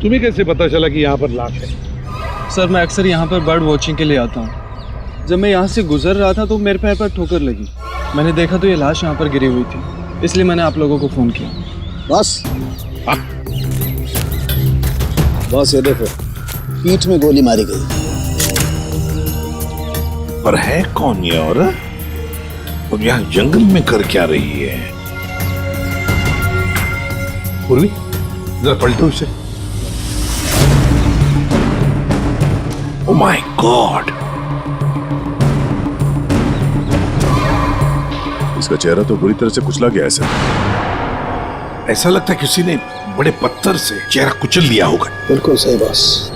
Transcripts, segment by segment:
तुम्हें कैसे पता चला कि यहाँ पर लाश है? सर मैं अक्सर यहाँ पर बर्ड वॉचिंग के लिए आता हूँ। जब मैं यहाँ से गुजर रहा था तो मेरे पैर पर ठोकर लगी। मैंने देखा तो ये लाश यहाँ पर गिरी हुई थी, इसलिए मैंने आप लोगों को फोन किया। बस बस ये देखो, पीठ में गोली मारी गई। पर है कौन ये औरत और यहाँ जंगल में कर क्या रही है? पूर्वी जरा पलटो इसे। ओह माय गॉड, इसका चेहरा तो बुरी तरह से कुचला गया है सर। ऐसा लगता है किसी ने बड़े पत्थर से चेहरा कुचल लिया होगा। बिल्कुल सही बॉस,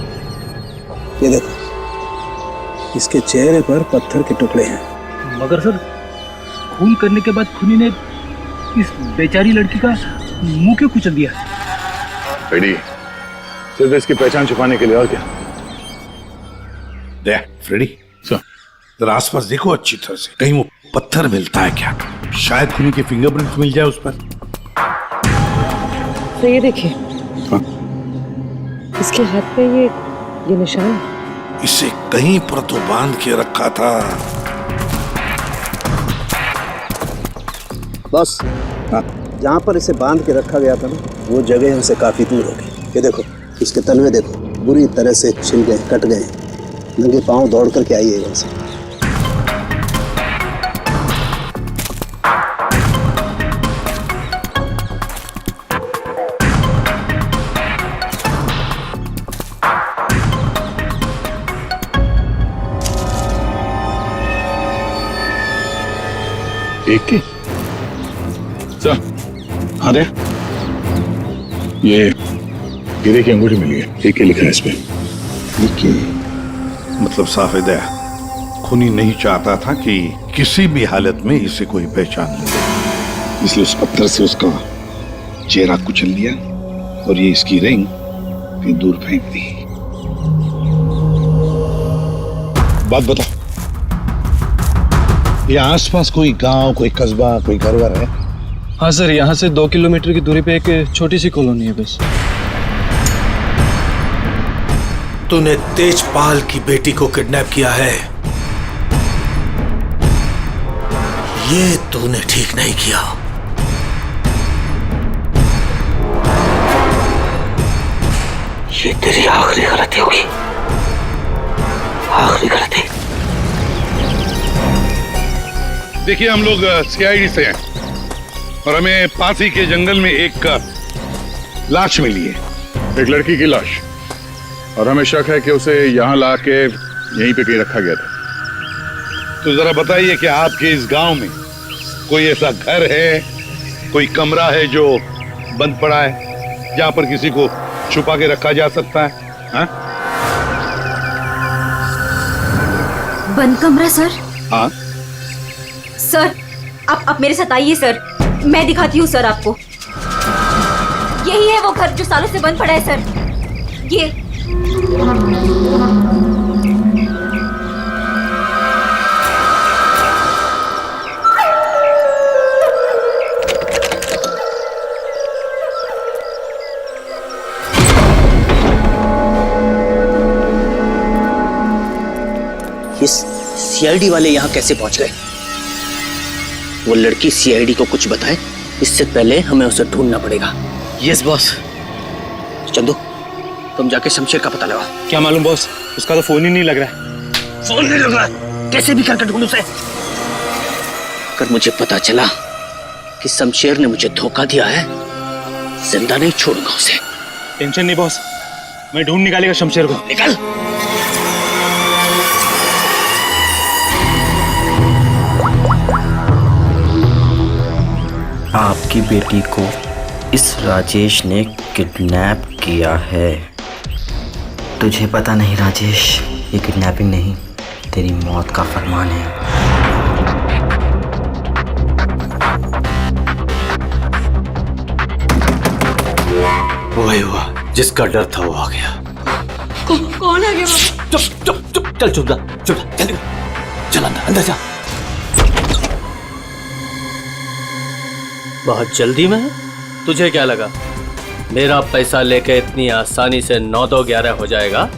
ये देखो, इसके चेहरे पर पत्थर के टुकड़े हैं। मगर सर, खून करने के बाद खूनी ने इस बेचारी लड़की का मुंह क्यों कुचल दिया? फ्रेडी, सिर्फ इसकी पहचान छुपाने के लिए, और क्या? देख फ्रेडी, जरा आसपास देखो अच्छी तरह से, कहीं वो पत्थर मिलता है क्या? शायद खूनी के फिंगरप्रिंट मिल जाए उस पर। तो ये देखिए, इसके हाथ पे ये निशान है। इसे कहीं पर तो बांध के रखा था। बस जहाँ पर इसे बांध के रखा गया था ना, वो जगह हमसे काफी दूर होगी। ये देखो, इसके तलवे देखो, बुरी तरह से छिल गए, कट गए। नंगे पांव दौड़ करके आई है वैसे। एक की सर, हाँ दे, ये गिरे की अंगूठी मिली है, एक ही लिखा है इस पे। मतलब साफ है दया, खूनी नहीं चाहता था कि किसी भी हालत में इसे कोई पहचान ले, इसलिए उस पत्थर से उसका चेहरा कुचल दिया और ये इसकी रिंग फिर दूर फेंक दी। बात बताओ, यहाँ आसपास कोई गांव, कोई कस्बा, कोई घर-वर है? हाँ सर, यहाँ से 2 किलोमीटर की दूरी पे एक छोटी सी कॉलोनी है बस। तूने तेजपाल की बेटी को किडनैप किया है, ये तूने ठीक नहीं किया। ये तेरी आखिरी गलती होगी, आखिरी गलती। देखिए, हम लोग सीआईडी से हैं और हमें पास ही के जंगल में एक लाश मिली है, एक लड़की की लाश, और हमें शक है कि उसे यहाँ ला के यहीं पे कहीं रखा गया था। तो जरा बताइए कि आपके इस गांव में कोई ऐसा घर है, कोई कमरा है जो बंद पड़ा है, जहां पर किसी को छुपा के रखा जा सकता है? हाँ? बंद कमरा सर? हाँ सर, आप मेरे साथ आइए सर, मैं दिखाती हूँ सर आपको। यही है वो घर जो सालों से बंद पड़ा है सर। ये सीआईडी वाले यहाँ कैसे पहुंच गए? वो लड़की सीआईडी को कुछ बताए इससे पहले हमें उसे ढूंढना पड़ेगा। Yes boss. चंदू, तुम जाके शमशेर का पता लगाओ। क्या मालूम बॉस, उसका तो फोन ही नहीं लग रहा है। फोन नहीं लग रहा है? कैसे भी करके ढूंढ उसे। अगर मुझे पता चला कि शमशेर ने मुझे धोखा दिया है, जिंदा नहीं छोड़ूंगा उसे। टेंशन नहीं बॉस, मैं ढूंढ निकालेगा शमशेर को। निकल। आपकी बेटी को इस राजेश ने किडनैप किया है। तुझे पता नहीं राजेश, ये किडनैपिंग नहीं, तेरी मौत का फरमान है। वही हुआ, जिसका डर था वो आ गया। कौन आ गया बाबा? चुप चुप चुप, चल चुप जा, चल चल अंदर जा। बहुत जल्दी में? तुझे क्या लगा मेरा पैसा लेके इतनी आसानी से 9-2-11 हो जाएगा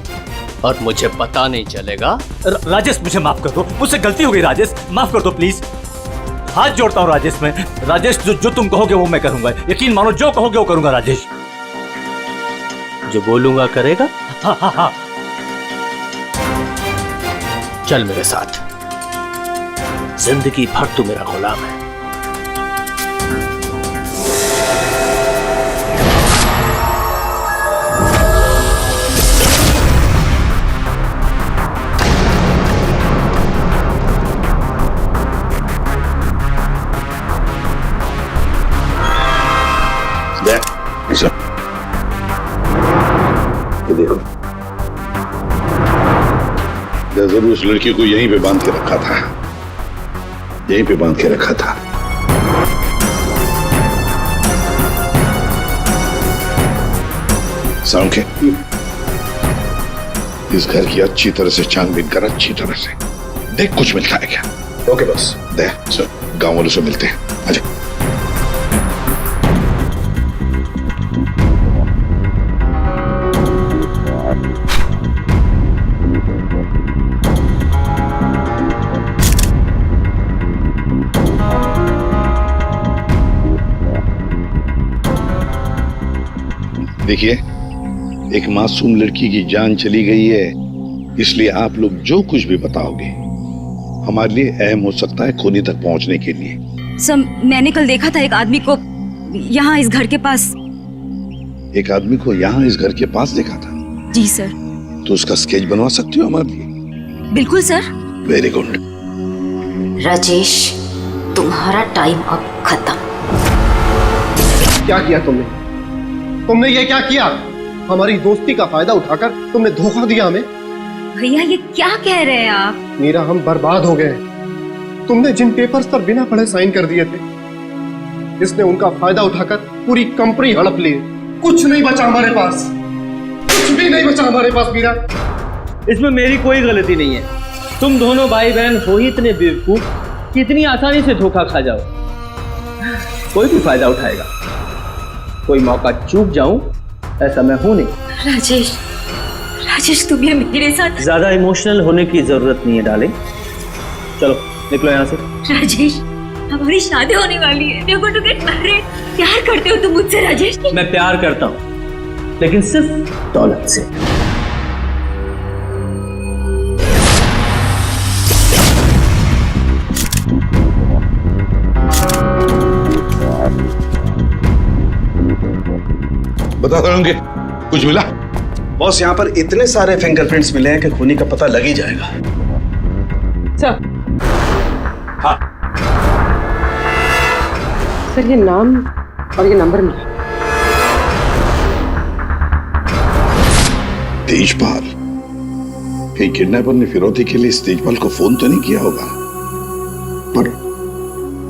और मुझे पता नहीं चलेगा। राजेश मुझे माफ कर दो, मुझसे गलती हो गई राजेश, माफ कर दो प्लीज। हाथ जोड़ता हूँ राजेश मैं। राजेश जो तुम कहोगे वो मैं करूंगा, यकीन मानो जो कहोगे वो करूंगा राजेश। जो बोलूंगा करेगा? हाँ हाँ हाँ। चल मेरे साथ, जिंदगी भर तू मेरा गुलाम है। ये देखो, जरूर उस लड़की को यहीं पे बांध के रखा था, यहीं पे बांध के रखा था। साउंड, इस घर की अच्छी तरह से छानबीन कर, अच्छी तरह से देख कुछ मिलता है क्या। Okay boss. दे सर, गांव वालों से मिलते हैं। आजा। देखिए, एक मासूम लड़की की जान चली गई है, इसलिए आप लोग जो कुछ भी बताओगे हमारे लिए अहम हो सकता है खूनी तक पहुंचने के लिए। सर, मैंने कल देखा था एक आदमी को यहाँ इस घर के पास। एक आदमी को यहाँ इस घर के पास देखा था? जी सर। तो उसका स्केच बनवा सकती हो हमारे लिए? बिल्कुल सर। Very good. राजेश, तुम्हारा टाइम अब खत्म। क्या किया तुमने? तुमने ये क्या किया? हमारी दोस्ती का फायदा उठाकर तुमने धोखा दिया हमें। भैया ये क्या कह रहे हैं आप? मीरा, हम बर्बाद हो गए। तुमने जिन पेपर्स पर बिना पढ़े साइन कर दिए थे, इसने उनका फायदा उठाकर पूरी कंपनी हड़प ली। कुछ नहीं बचा हमारे पास, कुछ भी नहीं बचा हमारे पास मीरा। इसमें मेरी कोई गलती नहीं है। तुम दोनों भाई बहन हो ही इतने बेवकूफ कि इतनी आसानी से धोखा खा जाओ। कोई भी फायदा उठाएगा, कोई मौका चूक जाऊं ऐसा मैं हूं नहीं। राजेश, राजेश तुम ये मेरे साथ। ज्यादा इमोशनल होने की जरूरत नहीं है डार्लिंग। चलो निकलो यहाँ से। राजेश, हमारी शादी होने वाली है। You're going to get married। प्यार करते हो तुम मुझसे राजेश? मैं प्यार करता हूँ, लेकिन सिर्फ दौलत से। बता रहे कुछ मिला? बॉस, यहाँ पर इतने सारे फिंगरप्रिंट्स मिले हैं कि खूनी का पता लग ही जाएगा। सर। हाँ सर, ये नाम और ये नंबर मिला। तेजपाल। कहीं किडनैपर ने फिरौती के लिए इस तेजपाल को फोन तो नहीं किया होगा, पर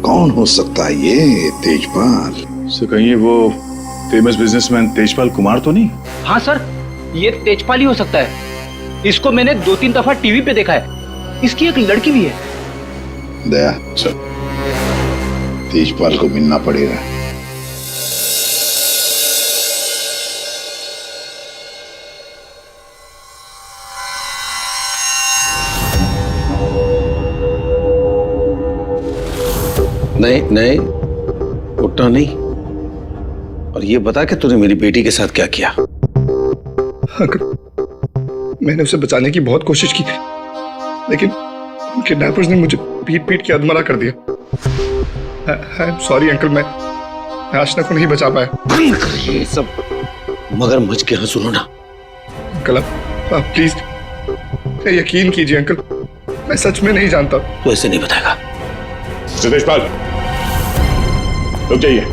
कौन हो सकता है ये तेजपाल? सर, कहीं वो फेमस बिजनेसमैन तेजपाल कुमार तो नहीं? हाँ सर, ये तेजपाल ही हो सकता है। इसको मैंने 2-3 दफा टीवी पे देखा है। इसकी एक लड़की भी है। दया सर, तेजपाल को मिलना पड़ेगा। नहीं नहीं, उठना नहीं। और ये बता कि तूने मेरी बेटी के साथ क्या किया? मैंने उसे बचाने की बहुत कोशिश की, लेकिन किडनैपर्स ने मुझे पीट पीट के अधमरा कर दिया। सॉरी अंकल, मैं आशना को नहीं बचा पाया। ये सब मगरमच्छ के यहाँ सुनो ना। अंकल आप प्लीज यकीन कीजिए अंकल, मैं सच में नहीं जानता। तू ऐसे नहीं बताएगा। तेजपाल, रुक जाइए।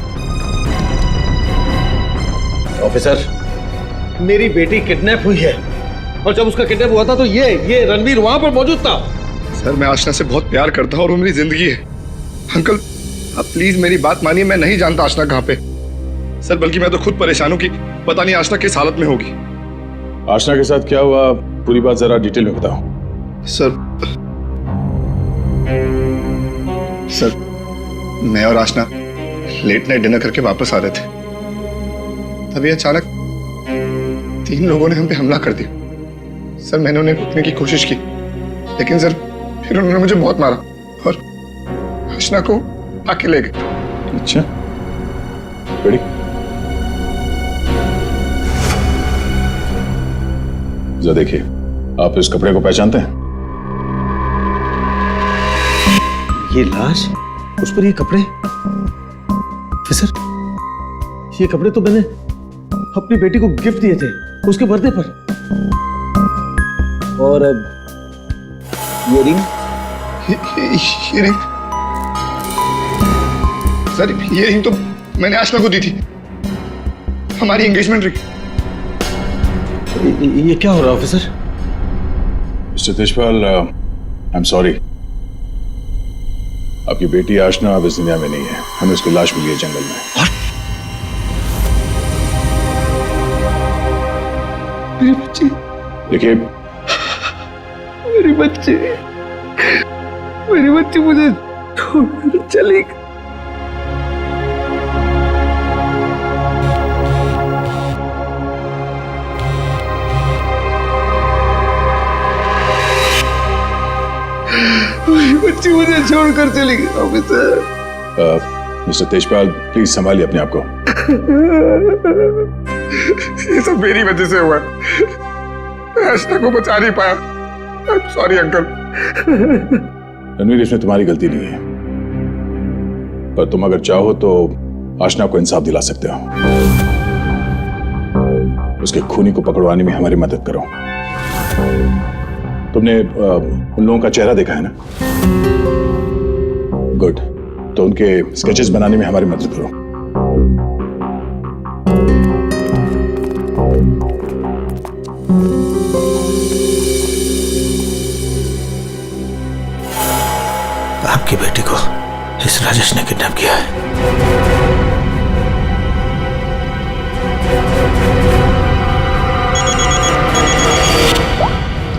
ऑफिसर, मेरी बेटी किडनैप हुई है, और जब उसका किडनैप हुआ था तो ये रणवीर वहां पर मौजूद था। सर, मैं आशना से बहुत प्यार करता हूं और वो मेरी जिंदगी है। अंकल आप प्लीज मेरी बात मानिए, मैं नहीं जानता आशना कहाँ पे। सर, बल्कि मैं तो खुद परेशान हूँ कि पता नहीं आशना किस हालत में होगी। आशना के साथ क्या हुआ, पूरी बात जरा डिटेल में बताओ। सर, मैं और आशना लेट नाइट डिनर करके वापस आ रहे थे। अभी अचानक 3 लोगों ने हम पे हमला कर दिया। सर मैंने उन्हें रोकने की कोशिश की, लेकिन सर फिर उन्होंने मुझे बहुत मारा और आशना को आके ले गए। अच्छा, बड़ी जरा देखिए, आप इस कपड़े को पहचानते हैं? ये लाश, उस पर ये कपड़े। ऑफिसर, ये कपड़े तो मैंने अपनी बेटी को गिफ्ट दिए थे उसके बर्थडे पर। और अब ये रिंग, ये रिंग सर, ये रिंग तो मैंने आशना को दी थी, हमारी एंगेजमेंट रिंग। ये क्या हो रहा है officer? Mister Tejpal, I am sorry, आपकी बेटी आशना अब इस दुनिया में नहीं है। हमें उसकी लाश मिली है जंगल में। मेरी बच्ची, देखिए, मेरी बच्ची मुझे छोड़कर चली गई। मेरी बच्ची मुझे छोड़कर चली गई ऑफिसर। मिस्टर तेजपाल, प्लीज संभालिए अपने आप को। ये सब मेरी वजह से हुआ, मैं आशना को बचा नहीं पाया। I am sorry uncle. Ranveer, इसमें तुम्हारी गलती नहीं है, पर तुम अगर चाहो तो आशना को इंसाफ दिला सकते हो। उसके खूनी को पकड़वाने में हमारी मदद करो। तुमने उन लोगों का चेहरा देखा है ना? गुड, तो उनके स्केचेस बनाने में हमारी मदद करो। आपकी बेटी को इस राजेश ने किडनैप किया है।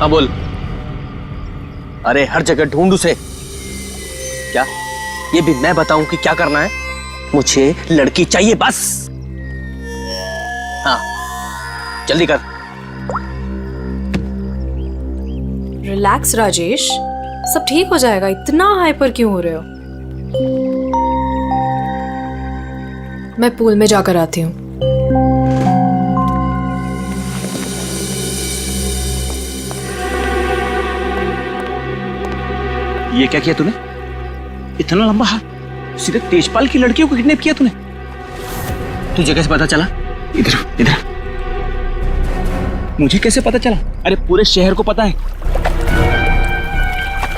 हाँ बोल। अरे हर जगह ढूंढ उसे। क्या ये भी मैं बताऊं कि क्या करना है? मुझे लड़की चाहिए बस। हाँ जल्दी कर। रिलैक्स राजेश, सब ठीक हो जाएगा। इतना हाइपर क्यों हो रहे हो? मैं पूल में जाकर आती हूँ। ये क्या किया तूने? इतना लंबा हाथ, सीधे तेजपाल की लड़कियों को किडनैप किया तूने? तुझे कैसे पता चला? इधर इधर। मुझे कैसे पता चला? अरे पूरे शहर को पता है।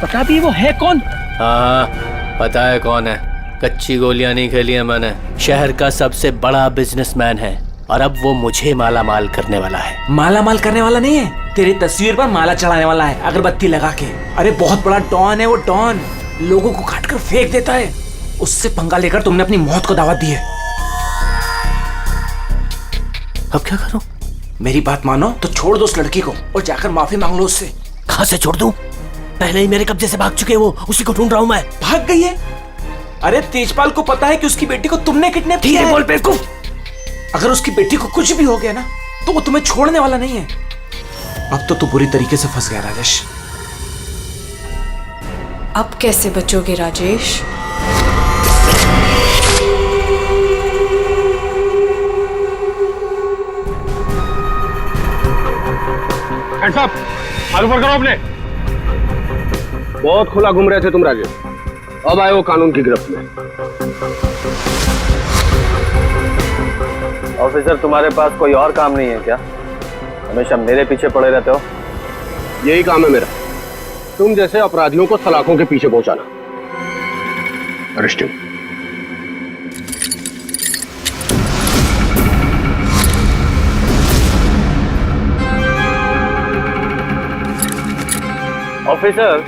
पता भी वो है कौन? हाँ पता है कौन है। कच्ची गोलियां नहीं खेली है मैंने। शहर का सबसे बड़ा बिजनेसमैन है और अब वो मुझे माला माल करने वाला है। माला माल करने वाला नहीं है, तेरी तस्वीर पर माला चढ़ाने वाला है, अगरबत्ती लगा के। अरे बहुत बड़ा डॉन है वो। डॉन लोगों को काट कर फेंक देता है। उससे पंगा लेकर तुमने अपनी मौत को दावत दी है। अब क्या करूं? मेरी बात मानो तो छोड़ दो उस लड़की को और जाकर माफी मांग लो उससे। कहां से छोड़ दूं? पहले ही मेरे कब्जे से भाग चुके हैं वो, उसी को ढूंढ रहा हूं मैं। भाग गई है? अरे तेजपाल को पता है कि उसकी बेटी को तुमने किडनैप किया है। बोल बेवकूफ। अगर उसकी बेटी को कुछ भी हो गया ना तो वो तुम्हें छोड़ने वाला नहीं है। अब तो तू बुरी तरीके से फंस गया राजेश। अब कैसे बचोगे राजेश? हैंड्स अप, हाथ ऊपर करो अपने। बहुत खुला घूम रहे थे तुम राजेश, अब आए हो कानून की गिरफ्त में। ऑफिसर तुम्हारे पास कोई और काम नहीं है क्या? हमेशा मेरे पीछे पड़े रहते हो। यही काम है मेरा, तुम जैसे अपराधियों को सलाखों के पीछे पहुंचाना। अरेस्ट। ऑफिसर,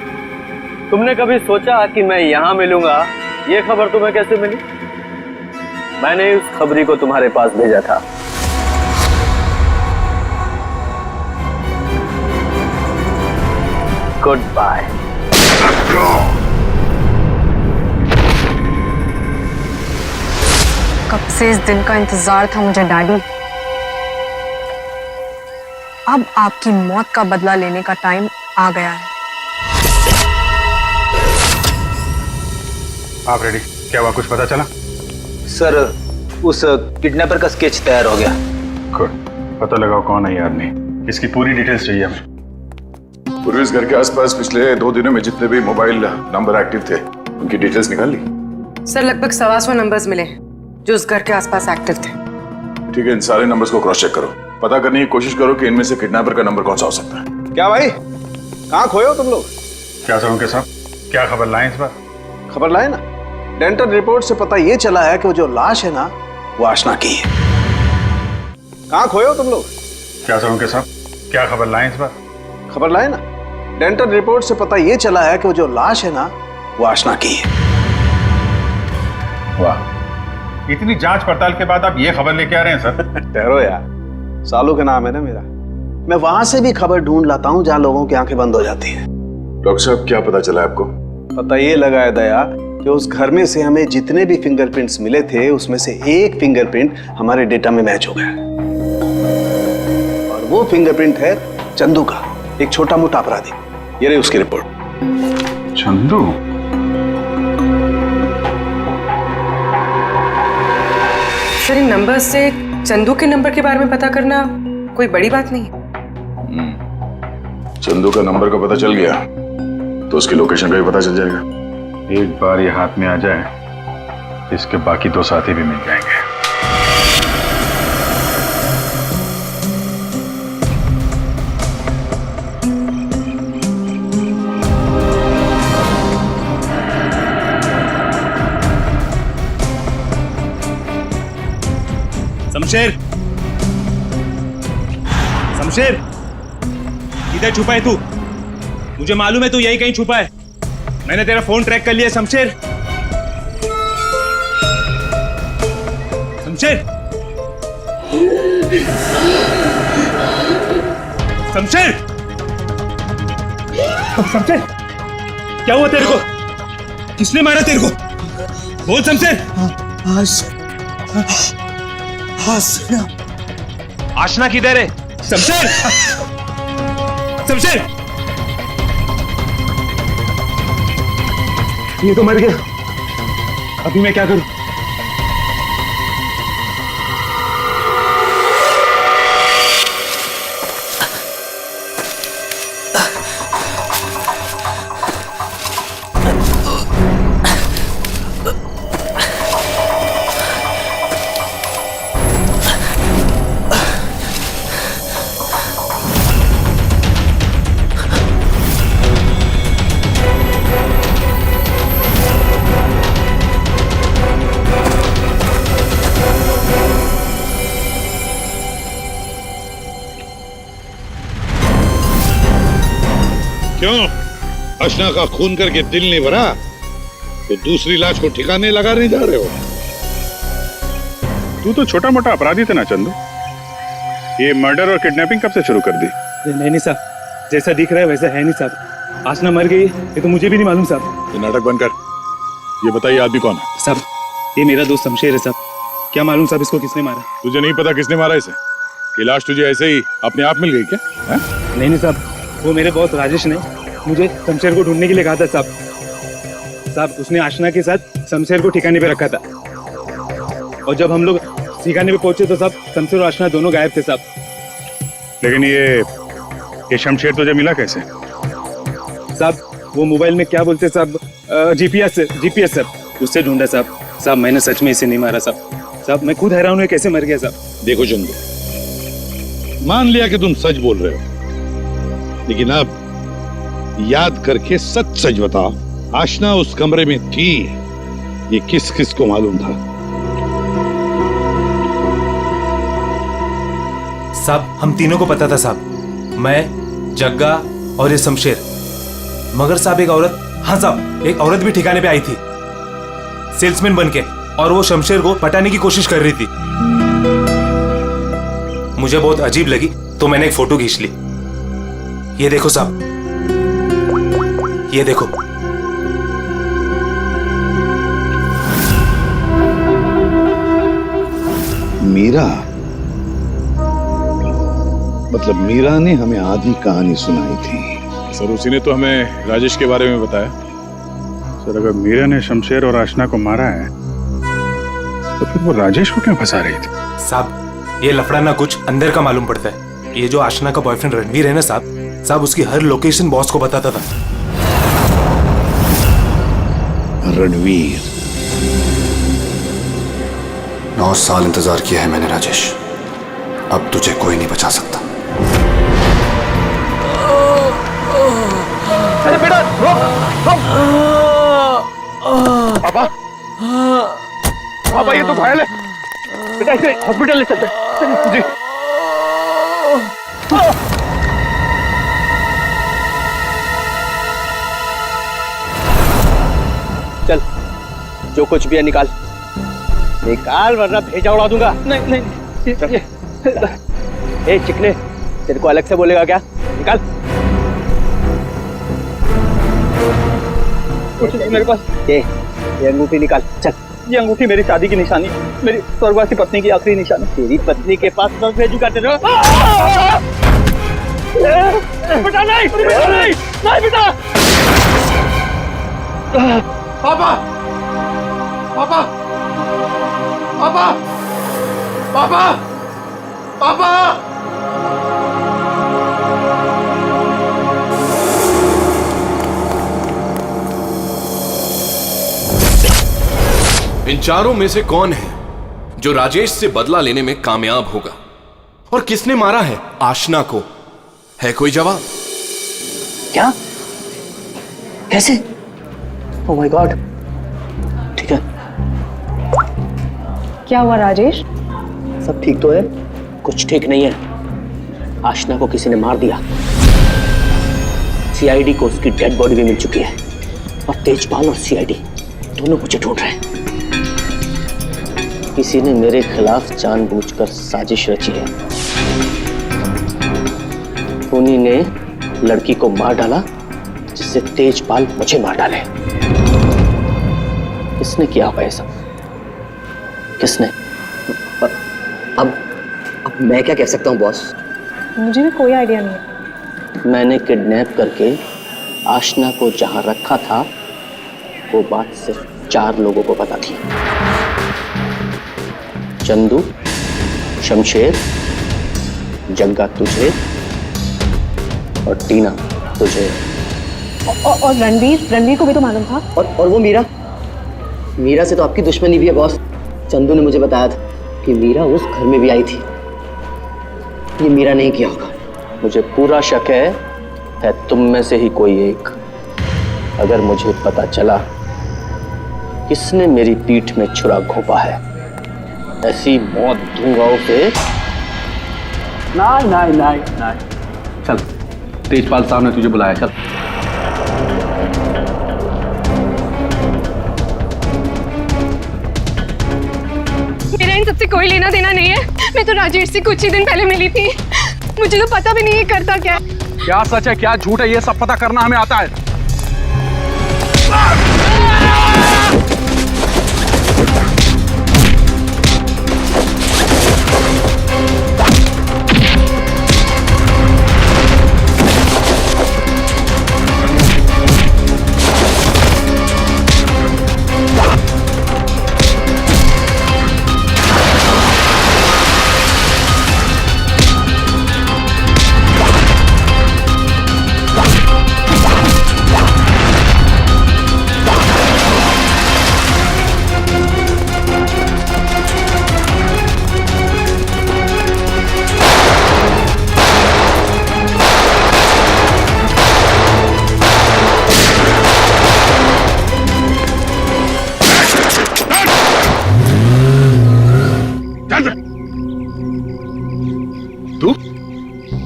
तुमने कभी सोचा कि मैं यहां मिलूंगा? ये खबर तुम्हें कैसे मिली? मैंने उस खबरी को तुम्हारे पास भेजा था। Good bye. कब से इस दिन का इंतजार था मुझे डैडी। अब आपकी मौत का बदला लेने का टाइम आ गया है। आप रेडी? क्या हुआ, कुछ पता चला? सर, उस किडनैपर का स्केच तैयार हो गया। गुड, पता लगाओ कौन है ये आदमी। इसकी पूरी डिटेल्स चाहिए हमें। पूर्वेश घर के आसपास पिछले 2 दिनों में जितने भी मोबाइल नंबर एक्टिव थे, उनकी डिटेल्स निकाल ली? सर लगभग 125 नंबर्स मिले जो उस घर के आसपास एक्टिव थे। ठीक है, इन सारे नंबर्स को क्रॉस चेक करो। पता करने की कोशिश करो कि इनमें से किडनैपर का नंबर कौन सा हो सकता है। क्या भाई, कहाँ खोए हो तुम लोग? क्या सर उनके साहब, क्या खबर लाए इस बार? खबर लाए ना, डेंटल रिपोर्ट से पता ये चला है कि वो जो लाश है ना, वो आशना की है। कहाँ खोए हो तुम लोग? क्या सर उनके साहब, क्या खबर लाए इस बार? खबर लाए ना, डेंटल रिपोर्ट से पता ये चला है कि वो जो लाश है ना, वो आशना की है। वाह, इतनी जांच पड़ताल के बाद आप ये खबर लेके आ रहे हैं सर? ठहरो यार, सालू के नाम है ना मेरा। मैं वहां से भी खबर ढूंढ लाता हूँ जहाँ लोगों की आंखें बंद हो जाती हैं। डॉक्टर साहब, क्या पता चला आपको? पता ये लगा है दया कि उस घर में से हमें जितने भी फिंगरप्रिंट्स मिले थे, उसमें से एक फिंगरप्रिंट हमारे डेटा में मैच हो गया, और वो फिंगरप्रिंट है चंदू का, एक छोटा मोटा अपराधी। ये रही उसकी रिपोर्ट। चंदू? सर इन नंबर से चंदू के नंबर के बारे में पता करना कोई बड़ी बात नहीं है। चंदू का नंबर का पता चल गया तो उसकी लोकेशन का भी पता चल जाएगा। एक बार ये हाथ में आ जाए, इसके बाकी 2 साथी भी मिल जाएंगे। शमशेर, शमशेर, इधर छुपा है तू? मुझे मालूम है तू यही कहीं छुपा है। मैंने तेरा फोन ट्रैक कर लिया। शमशेर, शमशेर, शमशेर, शमशेर, क्या हुआ तेरे को? किसने मारा तेरे को? बोल शमशेर। आशना किधर है? शमशेर, शमशेर, ये तो मर गया। अभी मैं क्या करूं? क्यों, आशना का खून करके दिल नहीं भरा तो दूसरी लाश को ठिकाने लगा नहीं जा रहे हो? तू तो छोटा मोटा अपराधी था ना चंदू, ये मर्डर और किडनैपिंग कब से शुरू कर दी? नहीं साहब, जैसा दिख रहा है वैसा है नहीं साहब। आशना मर गई ये तो मुझे भी नहीं मालूम साहब। ये नाटक बंद कर, ये बताइए आदमी कौन है? साहब, ये मेरा दोस्त शमशेर है साहब। क्या मालूम साहब इसको किसने मारा? तुझे नहीं पता किसने मारा इसे? ये लाश तुझे ऐसे ही अपने आप मिल गई क्या? नहीं साहब, वो मेरे बॉस राजेश ने मुझे शमशेर को ढूंढने के लिए कहा था साहब। साहब, उसने आशना के साथ शमशेर को ठिकाने पे रखा था, और जब हम लोग ठिकाने पे पहुंचे तो साहब शमशेर और आशना दोनों गायब थे साहब। लेकिन ये शमशेर तुझे मिला कैसे? साहब, वो मोबाइल में क्या बोलते साहब, जीपीएस सर, उससे ढूंढा साहब। साहब, मैंने सच में इसे नहीं मारा साहब। साहब, मैं खुद हैरान हूँ कैसे मर गया साहब। देखो चंदू, मान लिया कि तुम सच बोल रहे हो, लेकिन अब याद करके सच सच बताओ, आशना उस कमरे में थी, ये किस किस को मालूम था? साहब, हम तीनों को पता था साहब, मैं, जग्गा और ये शमशेर। मगर साहब, एक औरत, हाँ साहब, एक औरत भी ठिकाने पे आई थी सेल्समैन बनके, और वो शमशेर को पटाने की कोशिश कर रही थी। मुझे बहुत अजीब लगी तो मैंने एक फोटो खींच ली। ये देखो साहब, ये देखो। मीरा, मतलब मीरा ने हमें आधी कहानी सुनाई थी। सर उसी ने तो हमें राजेश के बारे में बताया। सर अगर मीरा ने शमशेर और आशना को मारा है तो फिर वो राजेश को क्यों फंसा रही थी? साहब ये लफड़ा ना कुछ अंदर का मालूम पड़ता है। ये जो आशना का बॉयफ्रेंड रणवीर है ना साहब उसकी हर लोकेशन बॉस को बताता था। रणवीर 9 साल इंतजार किया है मैंने राजेश, अब तुझे कोई नहीं बचा सकता। अरे बेटा रोक पापा पापा ये तो घायल है बेटा, इसे हॉस्पिटल ले चलते हैं। जी चल जो कुछ भी है निकाल निकाल वरना भेजा उड़ा दूंगा। नहीं ए चिकने तेरे को अलग से बोलेगा क्या? निकाल। कुछ मेरे पास ये अंगूठी निकाल। चल ये अंगूठी मेरी शादी की निशानी, मेरी स्वर्गवासी पत्नी की आखिरी निशानी। तेरी पत्नी के पास कब भेजूंगा तेरे? बेटा नहीं बेटा। पापा पापा पापा पापा पापा इन चारों में से कौन है जो राजेश से बदला लेने में कामयाब होगा और किसने मारा है आशना को? है कोई जवाब? क्या? कैसे? Oh my God. ठीक है क्या हुआ राजेश? सब ठीक तो है? कुछ ठीक नहीं है। आशना को किसी ने मार दिया। सीआईडी को उसकी डेड बॉडी भी मिल चुकी है और तेजपाल और सीआईडी दोनों मुझे ढूंढ रहे हैं। किसी ने मेरे खिलाफ जानबूझकर साजिश रची है। उन्हीं ने लड़की को मार डाला जिससे तेजपाल मुझे मार डाले। किसने किया होगा ये सब? किसने? अब मैं क्या कह सकता हूँ बॉस? मुझे भी कोई आइडिया नहीं है। मैंने किडनैप करके आशना को जहां रखा था वो बात सिर्फ 4 लोगों को पता थी। चंदू, शमशेर, जग्गा तुझे और टीना तुझे। और रणवीर को भी तो मालूम था। और वो मीरा से तो आपकी दुश्मनी भी है बॉस। चंदू ने मुझे बताया था कि मीरा उस घर में भी आई थी। ये मीरा नहीं किया होगा। मुझे पूरा शक है तुम में से ही कोई एक। अगर मुझे पता चला किसने मेरी पीठ में छुरा घोंपा है, ऐसी मौत दूंगा उसे। नहीं चल तेजपाल साहब ने तुझे बुलाया। चल मेरा इन सबसे कोई लेना देना नहीं है। मैं तो राजेश से कुछ ही दिन पहले मिली थी। मुझे तो पता भी नहीं है करता क्या। क्या सच है क्या झूठ है ये सब पता करना हमें आता है।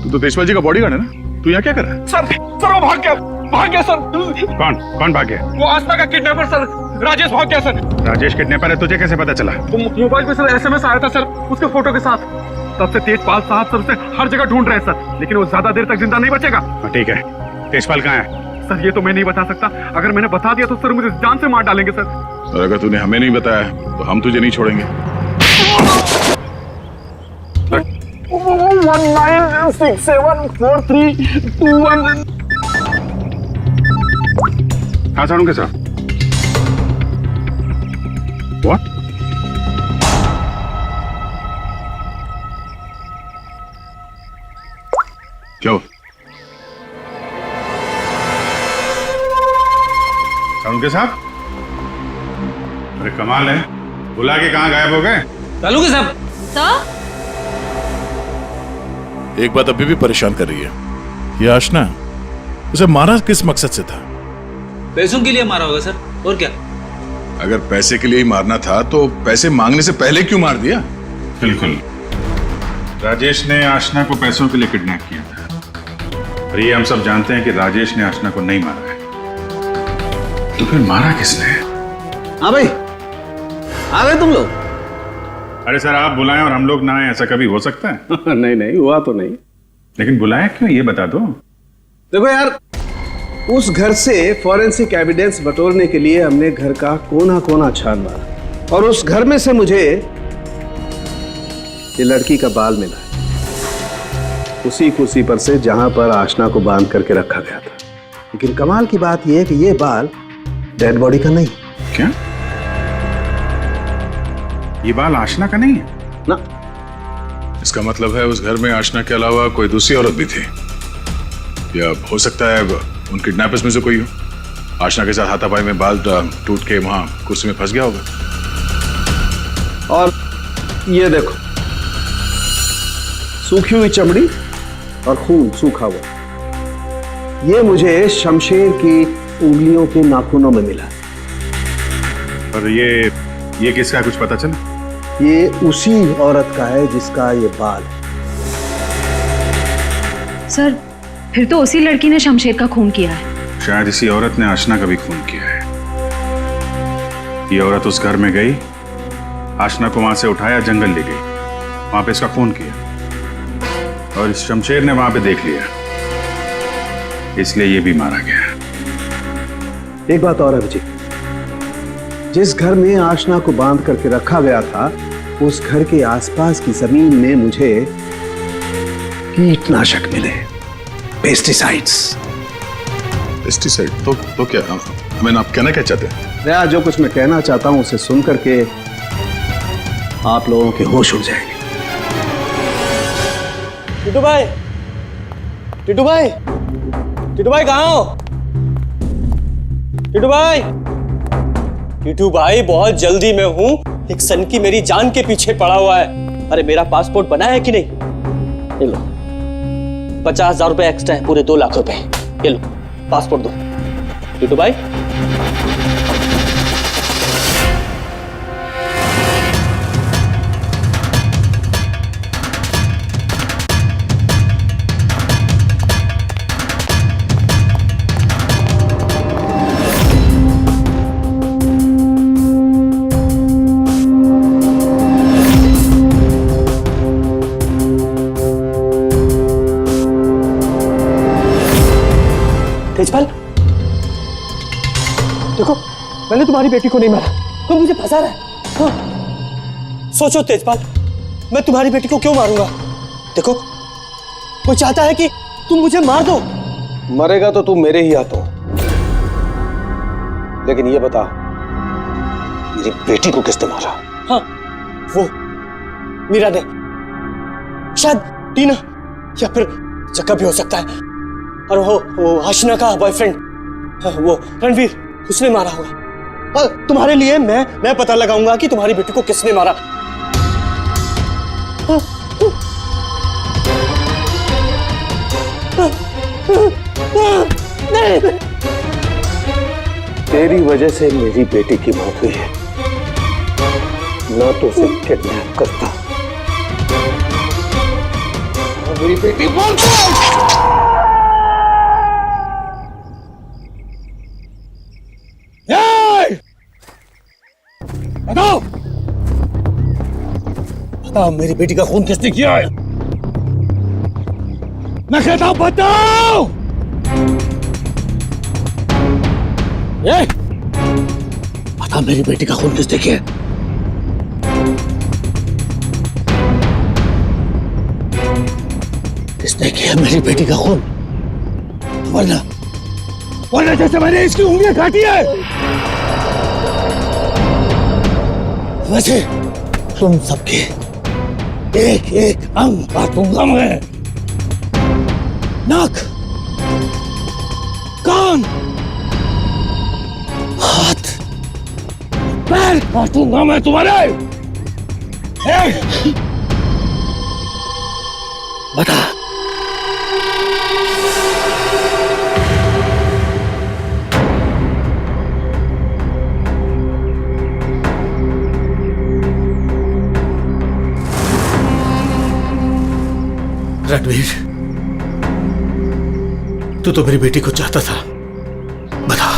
तो तेजपाल जी का बॉडीगार्ड है ना? तू यहाँ क्या कर रहा है? सर वो भाग गया सर। कौन भाग गया? वो आस्था का किडनैपर सर, राजेश भाग गया सर। राजेश किडनैपर है, तुझे कैसे पता चला? वो मोबाइल पे सर एसएमएस आया था सर उसके फोटो के साथ। तब से तेजपाल साहब सर उसे हर जगह ढूंढ रहे हैं सर, लेकिन वो ज्यादा देर तक जिंदा नहीं बचेगा। ठीक है, तेजपाल कहाँ है? सर ये तो मैं नहीं बता सकता। अगर मैंने बता दिया तो सर मुझे जान से मार डालेंगे सर। और अगर तूने हमें नहीं बताया तो हम तुझे नहीं छोड़ेंगे। 19674321। हाँ साड़ू के साथ What? क्या हुआ? साड़ू के साथ? अरे कमाल है, बुला के कहाँ गायब हो गए? चालू के साहब। सर एक बात अभी भी परेशान कर रही है, ये आशना उसे मारा किस मकसद से था? पैसों के लिए मारा होगा सर, और क्या? अगर पैसे के लिए ही मारना था तो पैसे मांगने से पहले क्यों मार दिया? बिल्कुल, राजेश ने आशना को पैसों के लिए किडनैप किया था, और ये हम सब जानते हैं कि राजेश ने आशना को नहीं मारा है। तो फिर मारा किसने? हाँ भाई, आ गए तुम लोग? अरे सर, आप बुलाएं और हम लोग ना आए, ऐसा कभी हो सकता है? नहीं नहीं, हुआ तो नहीं। लेकिन बुलाएं क्यों, ये बता दो। देखो यार, उस घर से फॉरेंसिक एविडेंस बटोरने के लिए हमने घर का कोना कोना छान मारा, और उस घर में से मुझे ये लड़की का बाल मिला है, उसी कुर्सी पर से जहां पर आशना को बांध करके रखा गया था। लेकिन कमाल की बात यह है कि ये बाल डेड बॉडी का नहीं। क्या? ये बाल आशना का नहीं है? ना। इसका मतलब है उस घर में आशना के अलावा कोई दूसरी औरत भी थी, या हो सकता है उन किडनैपर्स में से कोई हो। आशना के साथ हाथापाई में बाल टूट के वहां कुर्सी में फंस गया होगा। और ये देखो, सूखी हुई चमड़ी और खून सूखा हुआ, ये मुझे शमशेर की उंगलियों के नाखूनों में मिला। और ये किसका, कुछ पता चला? ये उसी औरत का है जिसका ये बाल है। सर, फिर तो उसी लड़की ने शमशेर का खून किया है। शायद इसी औरत ने आशना का भी खून किया है। ये औरत उस घर में गई, आशना को वहां से उठाया, जंगल ले गई, वहां पे इसका खून किया, और इस शमशेर ने वहां पे देख लिया, इसलिए ये भी मारा गया। एक बात और है विजय, जिस घर में आशना को बांध करके रखा गया था, उस घर के आसपास की जमीन में मुझे कीटनाशक मिले, पेस्टिसाइड्स। पेस्टिसाइड? तो क्या, मैंने आप कहना क्या चाहते हैं? यार, जो कुछ मैं कहना चाहता हूं उसे सुन करके आप लोगों के होश उड़ जाएंगे। टिटू भाई, टिटू भाई, टिटू भाई कहाँ हो? टिटू भाई, टिटू भाई बहुत जल्दी में हूँ, एक सन की मेरी जान के पीछे पड़ा हुआ है। अरे मेरा पासपोर्ट बना है कि नहीं? ये लो, 50,000 रुपए एक्स्ट्रा है, पूरे 2 लाख रुपए। ये लो पासपोर्ट दो। टिटू भाई, तेजपाल, देखो मैंने तुम्हारी बेटी को नहीं मारा, तुम मुझे फंसा रहा है। हाँ। सोचो तेजपाल, मैं तुम्हारी बेटी को क्यों मारूंगा? देखो, वो चाहता है कि तुम मुझे मार दो। मरेगा तो तू मेरे ही हाथों। लेकिन ये बता, मेरी बेटी को किसने मारा? हाँ, वो मीरा ने, शायद टीना, या फिर जक्का भी हो सकता है, और वो आशना का बॉयफ्रेंड, वो रणवीर, उसने मारा होगा। और तुम्हारे लिए मैं पता लगाऊंगा कि तुम्हारी बेटी को किसने मारा। तेरी वजह से मेरी बेटी की मौत हुई है, ना तो उसे किडनैप करता और मेरी बेटी बोलती। बताओ, बताओ मेरी बेटी का खून किसने किया है? मैं कहता हूं बताओ। बताओ मेरी बेटी का खून किसने किया है? किसने किया मेरी बेटी का खून? वरना वरना जैसे मैंने इसकी उंगलियां काटी है वैसे तुम सबके एक एक अंग काटूंगा मैं। नाक, कान, हाथ, पैर काटूंगा मैं तुम्हारे। बता रणवीर, तू तो मेरी बेटी को चाहता था। बता,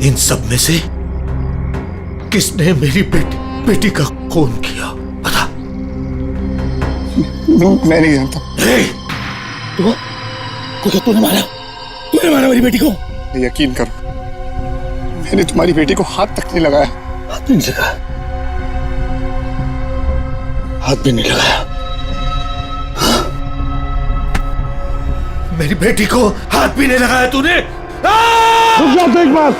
इन सब में से किसने मेरी बेटी का खून किया? बता। मैं नहीं जानता। तूने मारा मेरी बेटी को? यकीन करो, मैंने तुम्हारी बेटी को हाथ तक नहीं लगाया। हाथ भी नहीं लगाया? हाथ भी नहीं लगाया? मेरी बेटी को हाथ भी नहीं लगाया तूने? रुक जाओ तो एक बार।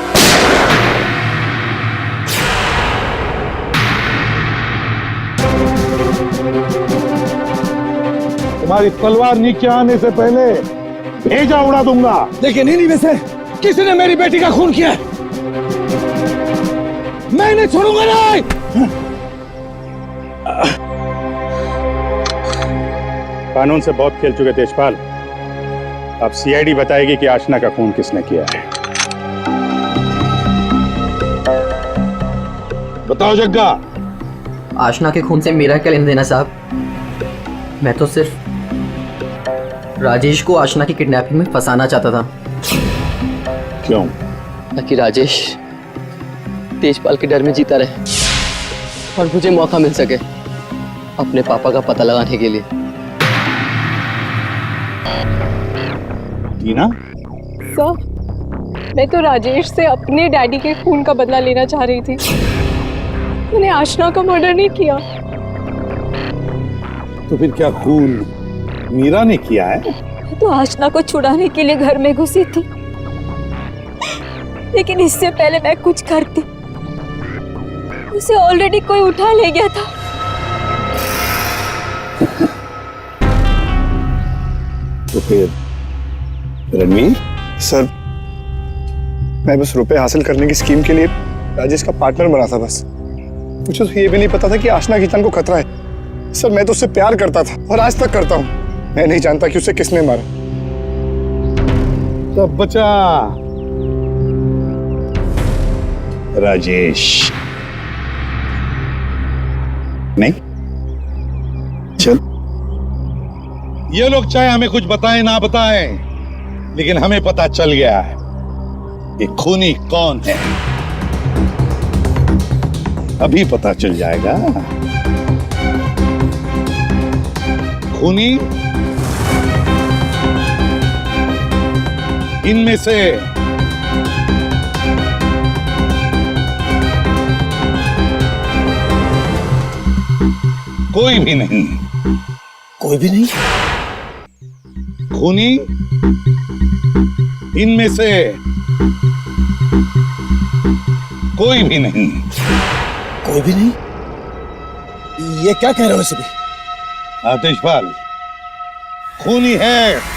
तुम्हारी तलवार नीचे आने से पहले भेजा उड़ा दूंगा। लेकिन नहीं वैसे किसने मेरी बेटी का खून किया? मैं नहीं छोड़ूंगा नहीं। कानून से बहुत खेल चुके तेजपाल। अब सीआईडी बताएगी कि आशना का खून किसने किया है। बताओ जग्गा। आशना के खून से मेरा क्या लेना देना साहब? मैं तो सिर्फ राजेश को आशना की किडनैपिंग में फंसाना चाहता था। क्यों? ताकि राजेश तेजपाल के डर में जीता रहे और मुझे मौका मिल सके अपने पापा का पता लगाने के लिए। टीना? सर, मैं तो राजेश से अपने डैडी के खून का बदला लेना चाह रही थी। मैंने आशना का मर्डर नहीं किया। तो फिर क्या खून मीरा ने किया है? तो आशना को छुड़ाने के लिए घर में घुसी थी, लेकिन इससे पहले मैं कुछ करती उसे ऑलरेडी कोई उठा ले गया था। तो फिर रणवीर? सर, मैं बस रुपए हासिल करने की स्कीम के लिए राजेश का पार्टनर बना था। बस मुझे तो ये भी नहीं पता था कि आशना की जान को खतरा है। सर, मैं तो उससे प्यार करता था और आज तक करता हूँ। मैं नहीं जानता कि उसे किसने मारा। सब बचा राजेश। नहीं चल, ये लोग चाहे हमें कुछ बताएं ना बताएं, लेकिन हमें पता चल गया है कि खूनी कौन है। अभी पता चल जाएगा। खूनी इनमें से कोई भी नहीं। कोई भी नहीं? खूनी इनमें से कोई भी नहीं। कोई भी नहीं? ये क्या कह रहे हो? सभी आतिशपाल खूनी है।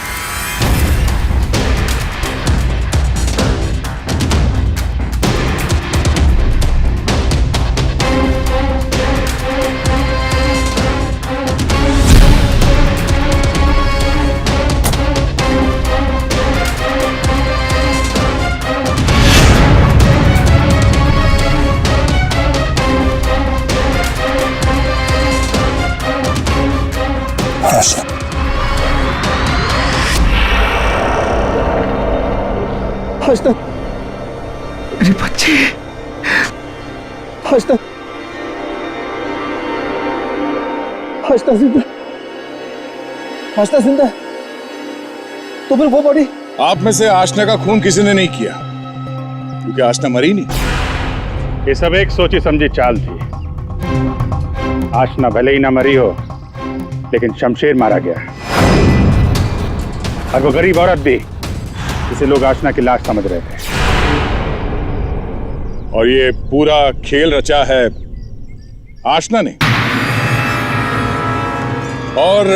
आशना, मेरी बच्ची। आशना, आशना जिंदा। आशना जिंदा। तो फिर वो बॉडी? आप में से आशना का खून किसी ने नहीं किया, क्योंकि आशना मरी नहीं। ये सब एक सोची समझी चाल थी। आशना भले ही ना मरी हो, लेकिन शमशेर मारा गया है। और वो गरीब औरत भी, जिसे लोग आशना की लाश समझ रहे थे। और ये पूरा खेल रचा है आशना ने। और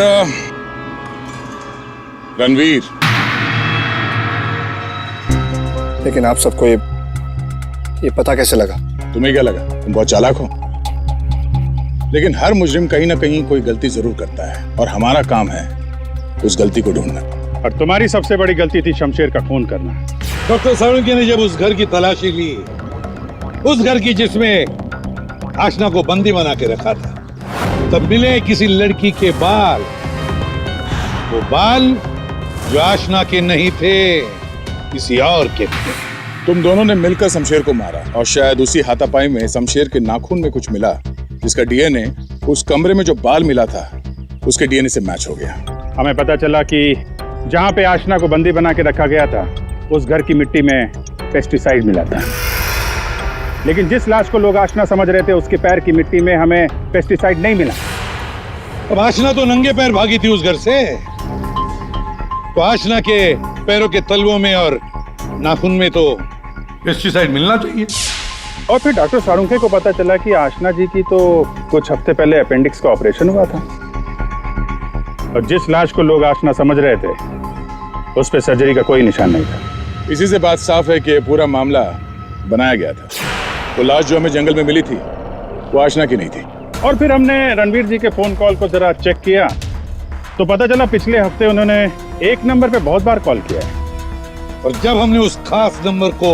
रणवीर। लेकिन आप सबको ये पता कैसे लगा? तुम्हें क्या लगा तुम बहुत चालाक हो? लेकिन हर मुजरिम कहीं ना कहीं कोई गलती जरूर करता है और हमारा काम है उस गलती को ढूंढना। और तुम्हारी सबसे बड़ी गलती थी शमशेर का खून करना। डॉक्टर साळुंखे ने जब उस घर की तलाशी ली, उस घर की जिसमें आशना को बंदी बना के रखा था, तब मिले किसी लड़की के बाल। वो बाल जो आशना के नहीं थे, किसी और के थे। तुम दोनों ने मिलकर शमशेर को मारा और शायद उसी हाथापाई में शमशेर के नाखून में कुछ मिला, जिसका डीएनए उस कमरे में जो बाल मिला था उसके डीएनए से मैच हो गया। हमें पता चला कि जहां पे आशना को बंदी बना के रखा गया था, उस घर की मिट्टी में पेस्टिसाइड मिला था। लेकिन जिस लाश को लोग आशना समझ रहे थे, उसके पैर की मिट्टी में हमें पेस्टिसाइड नहीं मिला। अब आशना तो नंगे पैर भागी थी उस घर से, तो आशना के पैरों के तलवों में और नाखून में तो पेस्टिसाइड मिलना चाहिए। और फिर डॉक्टर साळुंखे को पता चला कि आशना जी की तो कुछ हफ्ते पहले अपेंडिक्स का ऑपरेशन हुआ था। और जिस लाश को लोग आशना समझ रहे थे, उस पे सर्जरी का कोई निशान नहीं था। इसी से बात साफ है कि ये पूरा मामला बनाया गया था। वो लाश जो हमें जंगल में मिली थी वो आशना की नहीं थी। और फिर हमने रणवीर जी के फोन कॉल को जरा चेक किया तो पता चला पिछले हफ्ते उन्होंने एक नंबर पे बहुत बार कॉल किया है। और जब हमने उस खास नंबर को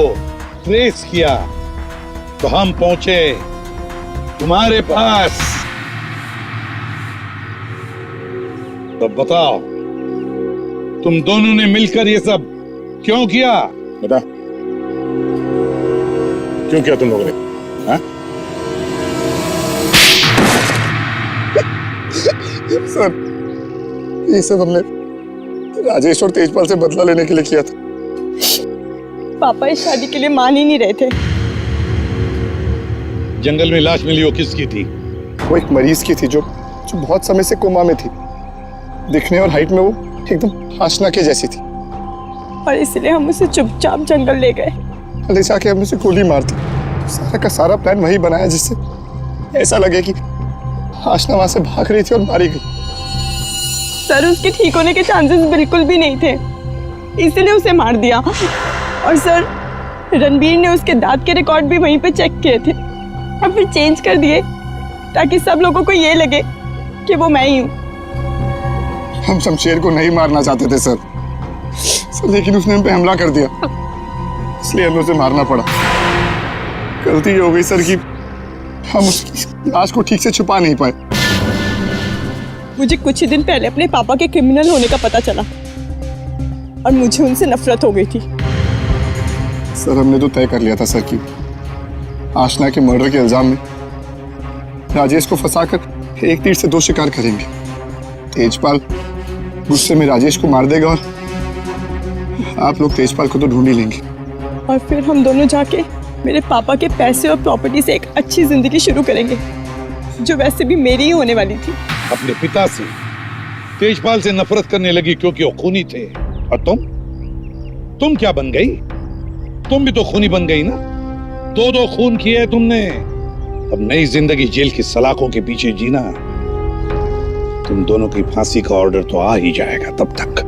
ट्रेस किया तो हम पहुंचे तुम्हारे पास। तो बताओ, तुम दोनों ने मिलकर ये सब क्यों किया? बता, क्यों किया तुम लोगों ने? हाँ? सर, ये सब हमने राजेश और तेजपाल से बदला लेने के लिए किया था। पापा इस शादी के लिए मान ही नहीं रहे थे। जंगल में लाश मिली वो किसकी थी? वो एक मरीज की थी जो बहुत समय से कोमा में थी। दिखने और हाइट में वो एकदम आशना के जैसी थी। और इसलिए हम उसे चुपचाप जंगल ले गए। ले जाके हमने उसे गोली मार दी। सारा का सारा प्लान वही बनाया जिससे ऐसा लगे कि आशना वहां से भाग रही थी और मारी गई। सर, उसके ठीक होने के चांसेस बिल्कुल भी नहीं थे, इसलिए उसे मार दिया। और सर, रणबीर ने उसके दांत के रिकॉर्ड भी वहीं पे चेक किए थे और फिर चेंज कर दिए ताकि सब लोगों को ये लगे कि वो मैं ही हूँ। हम शमशेर को नहीं मारना चाहते थे सर, लेकिन उसने हम पे हमला कर दिया, इसलिए हमें उसे मारना पड़ा। गलती ये हो गई सर कि हम उसकी लाश को ठीक से छुपा नहीं पाए। मुझे कुछ ही दिन पहले अपने पापा के क्रिमिनल होने का पता चला और मुझे उनसे नफरत हो गई थी। सर, हमने तो तय कर लिया था सर कि आशना के मर्डर के इल्जाम में राजेश को फंसाकर एक तीर से दो शिकार करेंगे। तेजपाल गुस्से में राजेश को मार देगा और आप लोग तेजपाल को तो ढूंढ ही लेंगे। और फिर हम दोनों जाके मेरे पापा के पैसे और प्रॉपर्टी से एक अच्छी जिंदगी शुरू करेंगे, जो वैसे भी मेरी ही होने वाली थी। अपने पिता से, तेजपाल से नफरत करने लगी क्योंकि वो खूनी थे। और तुम क्या बन गई? तुम भी तो खूनी बन गई ना। दो खून किए तुमने। अब नई जिंदगी जेल की सलाखों के पीछे जीना। तुम दोनों की फांसी का ऑर्डर तो आ ही जाएगा तब तक।